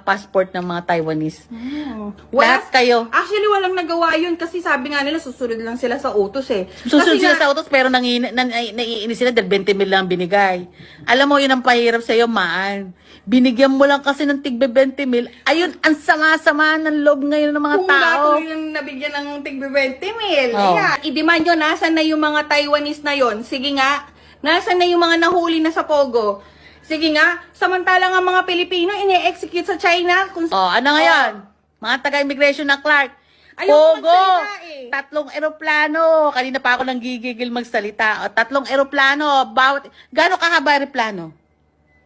passport ng mga Taiwanese. Lahat kayo. Actually, walang nagawa yun kasi sabi nga nila susunod lang sila sa utos eh. Susunod Kasi sila nga, sa utos pero naiinis sila dahil 20 mil lang binigay. Alam mo, yun ang pahirap sa'yo, Maan. Binigyan mo lang kasi ng tigbe 20 mil. Ayun, ang sama-sama ng loob ngayon ng mga kung tao. dato yung nabigyan ng tigbe 20 mil. Oh. Ayan. I-demand nyo, nasan na yung mga Taiwanese na yon? Sige nga, nasan na yung mga nahuli na sa Pogo? Sige nga, samantala nga mga Pilipino ini-execute sa China. Ano ngayon? Mga taga-immigration na Clark. Ayaw Pogo! magsalita eh. 3 eroplano. Kanina pa ako nang gigigil magsalita. 3 eroplano. Gano'ng kahaba eroplano?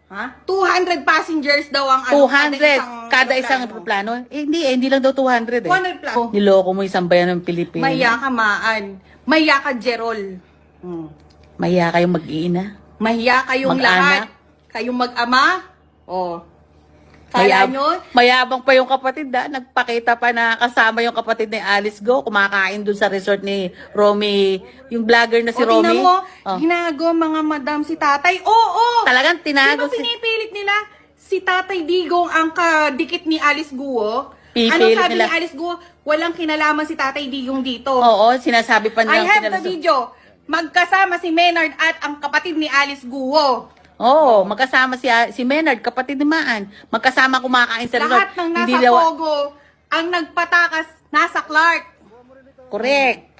Ha? 200 passengers daw ang 200 kada isang eroplano. Hindi lang daw 200 eh. 200 plus. Niloko mo isang bayan ng Pilipinas. Maya ka, Maan. Maya ka, Jerol. Mahiya kayong mag-iina. Mahiya kayong Mag-anak. lahat. Kayong mag-ama. Kala nyo? Mayabang pa yung kapatid nagpakita pa na kasama yung kapatid ni Alice Go, kumakain dun sa resort ni Romy, yung vlogger na si Romy. Tingnan mo, ginago mga madam si tatay. Oo! Talagang tinago Di ba pinipilit nila si Tatay Digong ang kadikit ni Alice Guo? Pipilit Anong sabi nila. ni Alice Guo? Walang kinalaman si Tatay Digong dito. Oo, sinasabi pa I nilang have the video. Magkasama si Maynard at ang kapatid ni Alice Guo. Oo, magkasama si Maynard, kapatid ni Maan. Magkasama kumakain sa resort. Lahat ng nasa Pogo, ang nagpatakas nasa Clark. Correct.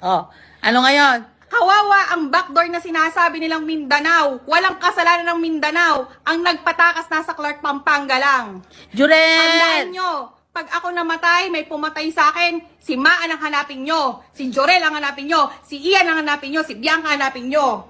Ano ngayon? Kawawa ang backdoor na sinasabi nilang Mindanao. Walang kasalanan ng Mindanao. Ang nagpatakas nasa Clark, Pampanga lang. Tandaan Jurel! nyo, pag ako namatay, may pumatay sa akin, si Maan ang hanapin nyo, si Jorel ang hanapin nyo, si Ian ang hanapin nyo, si Bianca ang hanapin nyo.